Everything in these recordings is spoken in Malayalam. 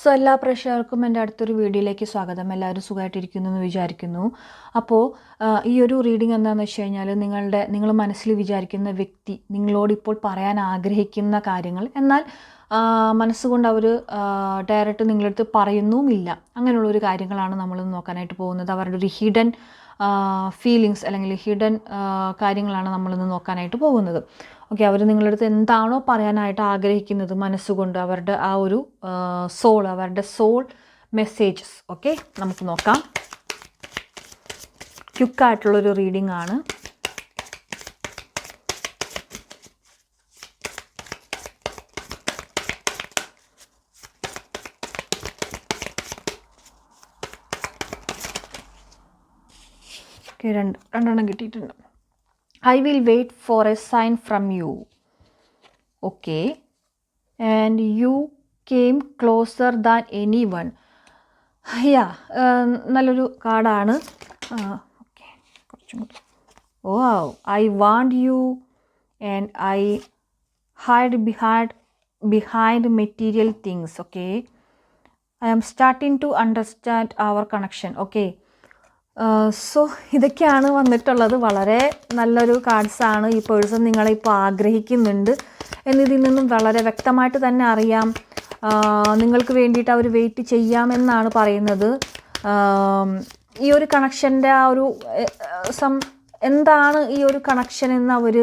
സോ എല്ലാ പ്രേക്ഷകർക്കും എൻ്റെ അടുത്തൊരു വീഡിയോയിലേക്ക് സ്വാഗതം. എല്ലാവരും സുഖമായിട്ടിരിക്കുന്നു എന്ന് വിചാരിക്കുന്നു. അപ്പോൾ ഈ ഒരു റീഡിംഗ് എന്താണെന്ന് വെച്ച് കഴിഞ്ഞാൽ നിങ്ങൾ മനസ്സിൽ വിചാരിക്കുന്ന വ്യക്തി നിങ്ങളോട് ഇപ്പോൾ പറയാൻ ആഗ്രഹിക്കുന്ന കാര്യങ്ങൾ, എന്നാൽ മനസ്സുകൊണ്ട് അവർ ഡയറക്റ്റ് നിങ്ങളടുത്ത് പറയുന്നുമില്ല, അങ്ങനെയുള്ളൊരു കാര്യങ്ങളാണ് നമ്മൾ നോക്കാനായിട്ട് പോകുന്നത്. അവരുടെ ഒരു ഹിഡൻ ഫീലിങ്സ് അല്ലെങ്കിൽ ഹിഡൻ കാര്യങ്ങളാണ് നമ്മളിന്ന് നോക്കാനായിട്ട് പോകുന്നത്. ഓക്കെ, അവർ നിങ്ങളടുത്ത് എന്താണോ പറയാനായിട്ട് ആഗ്രഹിക്കുന്നത് മനസ്സുകൊണ്ട്, അവരുടെ ആ ഒരു അവരുടെ സോൾ മെസ്സേജസ്. ഓക്കെ, നമുക്ക് നോക്കാം. ക്വിക്കായിട്ടുള്ളൊരു റീഡിംഗ് ആണ്. രണ്ടെണ്ണം കിട്ടിയിട്ടുണ്ട്. I will wait for a sign from you. Okay. And you came closer than anyone. Yeah, നല്ലൊരു കാർഡാണ്. ഓക്കെ, കുറച്ചും കൂടി. Wow, I want you and I hide behind material things. Okay. I am starting to understand our connection. Okay. So ഇതൊക്കെയാണ് വന്നിട്ടുള്ളത്. വളരെ നല്ലൊരു കാർഡ്സാണ്. ഈ പേഴ്സൺ നിങ്ങളിപ്പോൾ ആഗ്രഹിക്കുന്നുണ്ട് എന്നതിൽ നിന്നും വളരെ വ്യക്തമായിട്ട് തന്നെ അറിയാം. നിങ്ങൾക്ക് വേണ്ടിയിട്ട് അവർ വെയിറ്റ് ചെയ്യാമെന്നാണ് പറയുന്നത്. ഈ ഒരു കണക്ഷൻ്റെ ആ ഒരു എന്താണ് ഈ ഒരു കണക്ഷൻ എന്ന് അവർ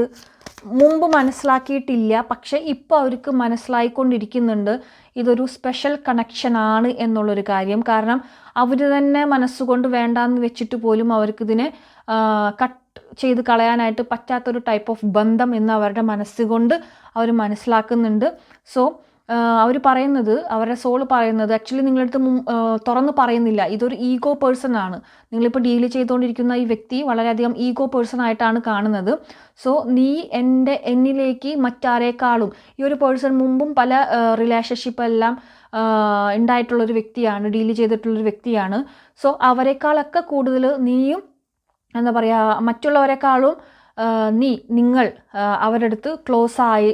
മുമ്പ് മനസ്സിലാക്കിയിട്ടില്ല. പക്ഷേ ഇപ്പോൾ അവർക്ക് മനസ്സിലായിക്കൊണ്ടിരിക്കുന്നുണ്ട് ഇതൊരു സ്പെഷ്യൽ കണക്ഷനാണ് എന്നുള്ളൊരു കാര്യം. കാരണം അവർ തന്നെ മനസ്സുകൊണ്ട് വേണ്ടാന്ന് വെച്ചിട്ട് പോലും അവർക്കിതിനെ കട്ട് ചെയ്ത് കളയാനായിട്ട് പറ്റാത്തൊരു ടൈപ്പ് ഓഫ് ബന്ധം എന്ന് അവരുടെ മനസ്സുകൊണ്ട് അവർ മനസ്സിലാക്കുന്നുണ്ട്. സോ അവർ പറയുന്നത്, അവരുടെ സോൾ പറയുന്നത്, ആക്ച്വലി നിങ്ങളടുത്ത് തുറന്ന് പറയുന്നില്ല. ഇതൊരു ഈഗോ പേഴ്സൺ ആണ്. നിങ്ങളിപ്പോൾ ഡീൽ ചെയ്തുകൊണ്ടിരിക്കുന്ന ഈ വ്യക്തി വളരെയധികം ഈഗോ പേഴ്സൺ ആയിട്ടാണ് കാണുന്നത്. സോ എന്നിലേക്ക് മറ്റാരേക്കാളും ഈ ഒരു പേഴ്സൺ മുമ്പും പല റിലേഷൻഷിപ്പ് എല്ലാം ഉണ്ടായിട്ടുള്ളൊരു വ്യക്തിയാണ്, ഡീൽ ചെയ്തിട്ടുള്ളൊരു വ്യക്തിയാണ്. സോ അവരെക്കാളൊക്കെ കൂടുതൽ നീയും എന്താ പറയുക, മറ്റുള്ളവരെക്കാളും നിങ്ങൾ അവരുടെ അടുത്ത് ക്ലോസ് ആയി.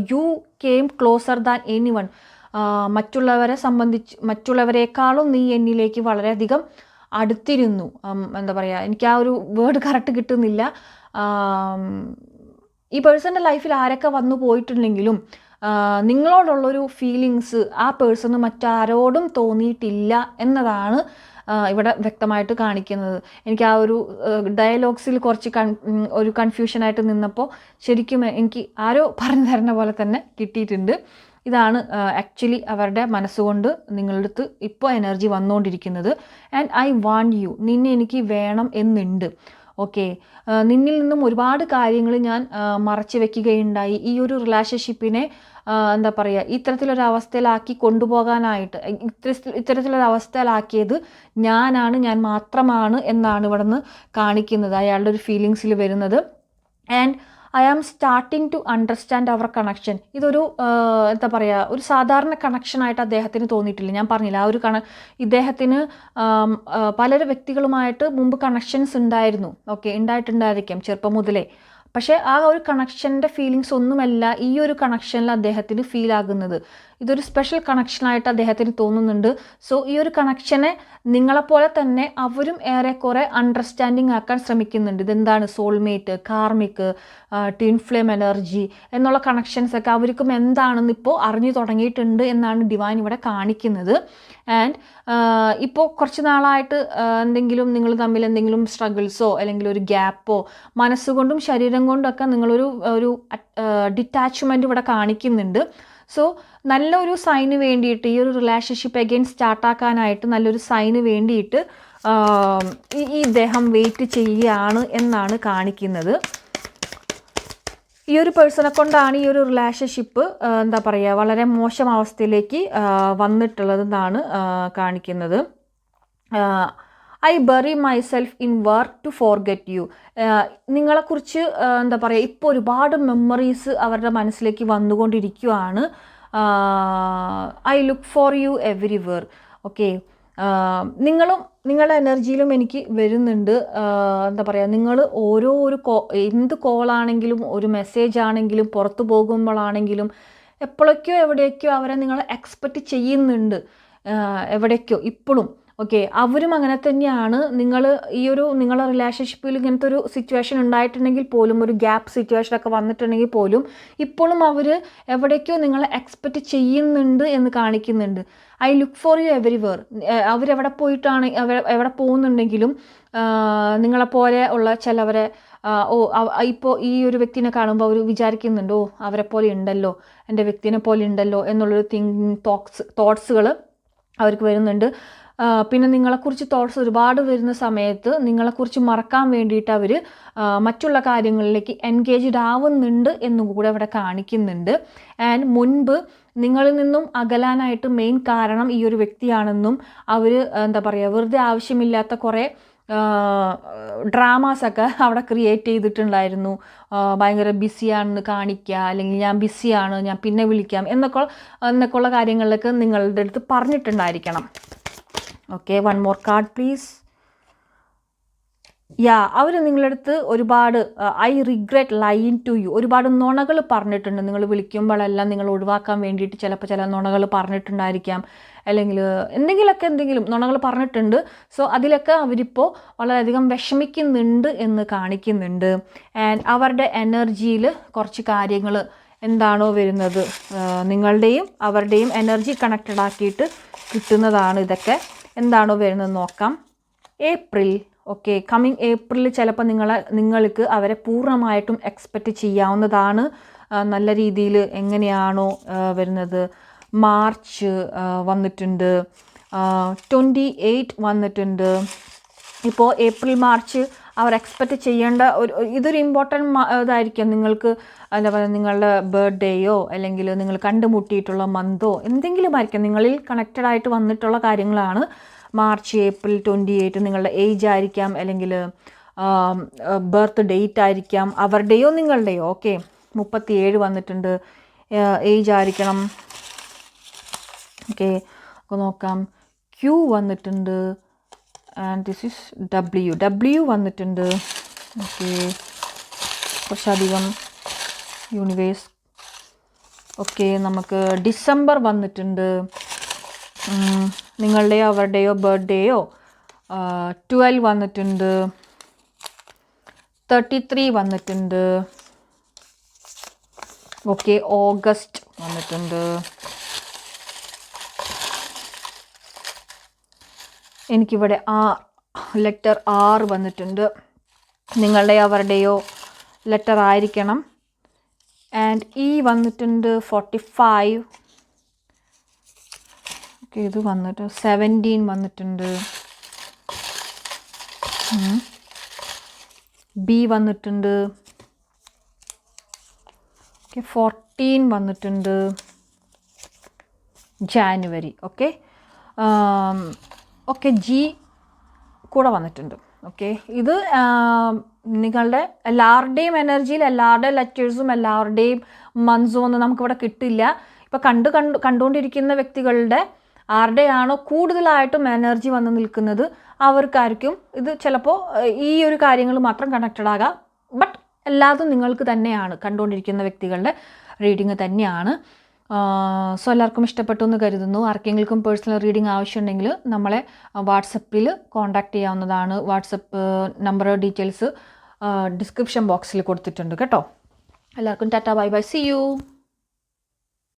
You came closer than anyone. മറ്റുള്ളവരെക്കാളും നീ എന്നിലേക്ക് വളരെയധികം അടുത്തിരുന്നു. എന്താ പറയുക, എനിക്ക് ആ ഒരു വേർഡ് കറക്റ്റ് കിട്ടുന്നില്ല. ഈ പേഴ്സൻ്റെ ലൈഫിൽ ആരൊക്കെ വന്നു പോയിട്ടുണ്ടെങ്കിലും നിങ്ങളോടുള്ളൊരു ഫീലിങ്സ് ആ പേഴ്സണ് മറ്റാരോടും തോന്നിയിട്ടില്ല എന്നതാണ് ഇവിടെ വ്യക്തമായിട്ട് കാണിക്കുന്നത്. എനിക്ക് ആ ഒരു ഡയലോഗ്സിൽ കുറച്ച് ഒരു കൺഫ്യൂഷനായിട്ട് നിന്നപ്പോൾ ശരിക്കും എനിക്ക് ആരോ പറഞ്ഞു തരുന്ന പോലെ തന്നെ കിട്ടിയിട്ടുണ്ട്. ഇതാണ് ആക്ച്വലി അവരുടെ മനസ്സുകൊണ്ട് നിങ്ങളുടെ അടുത്ത് ഇപ്പോൾ എനർജി വന്നുകൊണ്ടിരിക്കുന്നത്. ആൻഡ് ഐ വാണ്ട് യു, നിന്നെ എനിക്ക് വേണം എന്നുണ്ട്. ഓക്കെ, നിന്നിൽ നിന്നും ഒരുപാട് കാര്യങ്ങൾ ഞാൻ മറച്ചു വെക്കുകയുണ്ടായി. ഈ ഒരു റിലേഷൻഷിപ്പിനെ എന്താ പറയുക, ഇത്തരത്തിലൊരവസ്ഥയിലാക്കി കൊണ്ടുപോകാനായിട്ട് ഇത്തരത്തിലൊരവസ്ഥയിലാക്കിയത് ഞാൻ മാത്രമാണ് എന്നാണ് ഇവിടെ നിന്ന് കാണിക്കുന്നത്, അയാളുടെ ഒരു ഫീലിങ്സിൽ വരുന്നത്. And I am starting to understand our connection. ഇതൊരു എന്താ പറയുക, ഒരു സാധാരണ കണക്ഷനായിട്ട് അദ്ദേഹത്തിന് തോന്നിയിട്ടില്ല. ഞാൻ പറഞ്ഞില്ല, ആ ഒരു ഇദ്ദേഹത്തിന് പല വ്യക്തികളുമായിട്ട് മുമ്പ് കണക്ഷൻസ് ഉണ്ടായിരുന്നു. ഓക്കെ, ഉണ്ടായിട്ടുണ്ടായിരിക്കാം ചെറുപ്പം മുതലേ. പക്ഷേ ആ ഒരു കണക്ഷൻ്റെ ഫീലിങ്സ് ഒന്നുമല്ല ഈ ഒരു കണക്ഷനിൽ അദ്ദേഹത്തിന് ഫീൽ ആകുന്നത്. ഇതൊരു സ്പെഷ്യൽ കണക്ഷനായിട്ട് അദ്ദേഹത്തിന് തോന്നുന്നുണ്ട്. സോ ഈ ഒരു കണക്ഷനെ നിങ്ങളെപ്പോലെ തന്നെ അവരും ഏറെക്കുറെ അണ്ടർസ്റ്റാൻഡിങ് ആക്കാൻ ശ്രമിക്കുന്നുണ്ട്. ഇതെന്താണ് soulmate, karmic, twin flame energy എന്നുള്ള കണക്ഷൻസൊക്കെ അവർക്കും എന്താണെന്ന് ഇപ്പോൾ അറിഞ്ഞു തുടങ്ങിയിട്ടുണ്ട് എന്നാണ് ഡിവൈൻ ഇവിടെ കാണിക്കുന്നത്. ആൻഡ് ഇപ്പോൾ കുറച്ച് നാളായിട്ട് നിങ്ങൾ തമ്മിൽ എന്തെങ്കിലും സ്ട്രഗിൾസോ അല്ലെങ്കിൽ ഒരു ഗ്യാപ്പോ മനസ്സുകൊണ്ടും ശരീരം കൊണ്ടൊക്കെ നിങ്ങളൊരു ഡിറ്റാച്ച്മെൻറ്റ് ഇവിടെ കാണിക്കുന്നുണ്ട്. സോ നല്ലൊരു സൈന് വേണ്ടിയിട്ട്, ഈ ഒരു റിലേഷൻഷിപ്പ് അഗെയിൻ സ്റ്റാർട്ടാക്കാനായിട്ട് നല്ലൊരു സൈന് വേണ്ടിയിട്ട് ഇദ്ദേഹം വെയിറ്റ് ചെയ്യുകയാണ് എന്നാണ് കാണിക്കുന്നത്. ഈ ഒരു പേഴ്സണെ കൊണ്ടാണ് ഈ ഒരു റിലേഷൻഷിപ്പ് എന്താ പറയുക വളരെ മോശം അവസ്ഥയിലേക്ക് വന്നിട്ടുള്ളതെന്നാണ് കാണിക്കുന്നത്. I bury myself in work to forget you. നിങ്ങളെക്കുറിച്ച് എന്താ പറയുക, ഇപ്പോൾ ഒരുപാട് മെമ്മറീസ് അവരുടെ മനസ്സിലേക്ക് വന്നുകൊണ്ടിരിക്കുകയാണ്. I look for you everywhere. Okay, നിങ്ങളുടെ എനർജിയിലും എനിക്ക് വരുന്നുണ്ട്. എന്താ പറയുക, നിങ്ങൾ ഒരു എന്ത് കോളാണെങ്കിലും ഒരു മെസ്സേജ് ആണെങ്കിലും പുറത്തു പോകുമ്പോഴാണെങ്കിലും എപ്പോഴൊക്കെയോ എവിടെയൊക്കെയോ അവരെ നിങ്ങൾ എക്സ്പെക്റ്റ് ചെയ്യുന്നുണ്ട്. എവിടേക്കോ ഇപ്പോഴും ഓക്കെ അവരും അങ്ങനെ തന്നെയാണ്. നിങ്ങളെ റിലേഷൻഷിപ്പിൽ ഇങ്ങനത്തെ ഒരു സിറ്റുവേഷൻ ഉണ്ടായിട്ടുണ്ടെങ്കിൽ പോലും, ഒരു ഗ്യാപ്പ് സിറ്റുവേഷനൊക്കെ വന്നിട്ടുണ്ടെങ്കിൽ പോലും ഇപ്പോഴും അവർ എവിടേക്കോ നിങ്ങളെ എക്സ്പെക്റ്റ് ചെയ്യുന്നുണ്ട് എന്ന് കാണിക്കുന്നുണ്ട്. I look for you everywhere. അവരെവിടെ പോയിട്ടാണ് എവിടെ പോകുന്നുണ്ടെങ്കിലും നിങ്ങളെപ്പോലെ ഉള്ള ചിലവരെ ഇപ്പോൾ ഈ ഒരു വ്യക്തിനെ കാണുമ്പോൾ അവർ വിചാരിക്കുന്നുണ്ട്, അവരെ പോലെ ഉണ്ടല്ലോ, എൻ്റെ വ്യക്തിനെ പോലെ ഉണ്ടല്ലോ എന്നുള്ളൊരു തോട്ട്സുകൾ അവർക്ക് വരുന്നുണ്ട്. പിന്നെ നിങ്ങളെക്കുറിച്ച് തോട്ട്സ് ഒരുപാട് വരുന്ന സമയത്ത് നിങ്ങളെക്കുറിച്ച് മറക്കാൻ വേണ്ടിയിട്ട് അവർ മറ്റുള്ള കാര്യങ്ങളിലേക്ക് എൻഗേജ്ഡ് ആവുന്നുണ്ട് എന്നും കൂടെ അവിടെ കാണിക്കുന്നുണ്ട്. ആൻഡ് മുൻപ് നിങ്ങളിൽ നിന്നും അകലാനായിട്ട് മെയിൻ കാരണം ഈ ഒരു വ്യക്തിയാണെന്നും അവർ വെറുതെ ആവശ്യമില്ലാത്ത കുറേ ഡ്രാമാസൊക്കെ അവിടെ ക്രിയേറ്റ് ചെയ്തിട്ടുണ്ടായിരുന്നു. ഭയങ്കര ബിസിയാണെന്ന് കാണിക്കുക, അല്ലെങ്കിൽ ഞാൻ ബിസിയാണ്, ഞാൻ പിന്നെ വിളിക്കാം എന്നൊക്കെയുള്ള കാര്യങ്ങളിലൊക്കെ നിങ്ങളുടെ അടുത്ത് പറഞ്ഞിട്ടുണ്ടായിരിക്കണം. Okay, one more card please. അവർ നിങ്ങളുടെ അടുത്ത് ഒരുപാട് I regret lying to you, ഒരുപാട് നുണകൾ പറഞ്ഞിട്ടുണ്ട്. നിങ്ങൾ വിളിക്കുമ്പോഴെല്ലാം നിങ്ങൾ ഒഴിവാക്കാൻ വേണ്ടിയിട്ട് ചിലപ്പോൾ ചില നുണകൾ പറഞ്ഞിട്ടുണ്ടായിരിക്കാം, അല്ലെങ്കിൽ എന്തെങ്കിലും നുണകൾ പറഞ്ഞിട്ടുണ്ട്. സോ അതിലൊക്കെ അവരിപ്പോൾ വളരെയധികം വിഷമിക്കുന്നുണ്ട് എന്ന് കാണിക്കുന്നുണ്ട്. ആൻഡ് അവരുടെ എനർജിയിൽ കുറച്ച് കാര്യങ്ങൾ എന്താണോ വരുന്നത്, നിങ്ങളുടെയും അവരുടെയും എനർജി കണക്റ്റഡ് ആക്കിയിട്ട് കിട്ടുന്നതാണ് ഇതൊക്കെ. എന്താണോ വരുന്നത് നോക്കാം. ഏപ്രിൽ, ഓക്കെ, കമ്മിങ് ഏപ്രിൽ ചിലപ്പോൾ നിങ്ങൾക്ക് അവരെ പൂർണ്ണമായിട്ടും എക്സ്പെക്റ്റ് ചെയ്യാവുന്നതാണ്. നല്ല രീതിയിൽ എങ്ങനെയാണോ വരുന്നത്. മാർച്ച് വന്നിട്ടുണ്ട്, 28 വന്നിട്ടുണ്ട്. ഇപ്പോൾ ഏപ്രിൽ മാർച്ച് അവർ എക്സ്പെക്റ്റ് ചെയ്യേണ്ട ഇതൊരു ഇമ്പോർട്ടൻറ്റ് ഇതായിരിക്കും നിങ്ങൾക്ക്. എന്താ പറയുക, നിങ്ങളുടെ ബർത്ത്ഡേയോ അല്ലെങ്കിൽ നിങ്ങൾ കണ്ടുമുട്ടിയിട്ടുള്ള മന്തോ എന്തെങ്കിലും ആയിരിക്കും, നിങ്ങളിൽ കണക്റ്റഡ് ആയിട്ട് വന്നിട്ടുള്ള കാര്യങ്ങളാണ്. മാർച്ച്, ഏപ്രിൽ 28 നിങ്ങളുടെ ഏജ് ആയിരിക്കാം, അല്ലെങ്കിൽ ബർത്ത് ഡേറ്റ് ആയിരിക്കാം, അവരുടെയോ നിങ്ങളുടെയോ. ഓക്കെ, 37 വന്നിട്ടുണ്ട്, ഏജ് ആയിരിക്കണം. ഓക്കെ, നോക്കാം. ക്യൂ വന്നിട്ടുണ്ട്, ആൻഡ് ദിസ് ഈസ് ഡബ്ല്യു വന്നിട്ടുണ്ട്. ഓക്കെ, കുറച്ചധികം യൂണിവേഴ്സ്. ഓക്കെ, നമുക്ക് ഡിസംബർ വന്നിട്ടുണ്ട്. നിങ്ങളുടെയോ അവരുടെയോ ബർത്ത്ഡേയോ 12 വന്നിട്ടുണ്ട്, 33 വന്നിട്ടുണ്ട്. ഓക്കെ, ഓഗസ്റ്റ് വന്നിട്ടുണ്ട്. എനിക്കിവിടെ ലെറ്റർ R വന്നിട്ടുണ്ട്. നിങ്ങളുടെ അവരുടെയോ ലെറ്റർ ആയിരിക്കണം. ആൻഡ് E വന്നിട്ടുണ്ട്, 45. ഓക്കെ, ഇത് വന്നിട്ട് 17 വന്നിട്ടുണ്ട്. B വന്നിട്ടുണ്ട്. ഓക്കെ, 14 വന്നിട്ടുണ്ട്, ജാനുവരി. ഓക്കെ, G കൂടെ വന്നിട്ടുണ്ട്. ഓക്കെ, ഇത് നിങ്ങളുടെ എല്ലാവരുടെയും എനർജിയിൽ എല്ലാവരുടെയും ലെറ്റേഴ്സും എല്ലാവരുടെയും മന്ത്സും ഒന്നും നമുക്കിവിടെ കിട്ടില്ല. ഇപ്പോൾ കണ്ടുകൊണ്ടിരിക്കുന്ന വ്യക്തികളുടെ ആരുടെയാണോ കൂടുതലായിട്ടും എനർജി വന്ന് നിൽക്കുന്നത് അവർക്കായിരിക്കും ഇത് ചിലപ്പോൾ ഈ ഒരു കാര്യങ്ങൾ മാത്രം കണക്റ്റഡ് ആകാം. ബട്ട് എല്ലാതും നിങ്ങൾക്ക് തന്നെയാണ്, കണ്ടുകൊണ്ടിരിക്കുന്ന വ്യക്തികളുടെ റീഡിങ് തന്നെയാണ്. സോ എല്ലാവർക്കും ഇഷ്ടപ്പെട്ടു എന്ന് കരുതുന്നു. ആർക്കെങ്കിലും പേഴ്സണൽ റീഡിങ് ആവശ്യമുണ്ടെങ്കിൽ നമ്മളെ വാട്സപ്പിൽ കോൺടാക്റ്റ് ചെയ്യാവുന്നതാണ്. വാട്സപ്പ് നമ്പർ ഡീറ്റെയിൽസ് ഡിസ്ക്രിപ്ഷൻ ബോക്സിൽ കൊടുത്തിട്ടുണ്ട് കേട്ടോ. എല്ലാവർക്കും tata, bye bye, see U.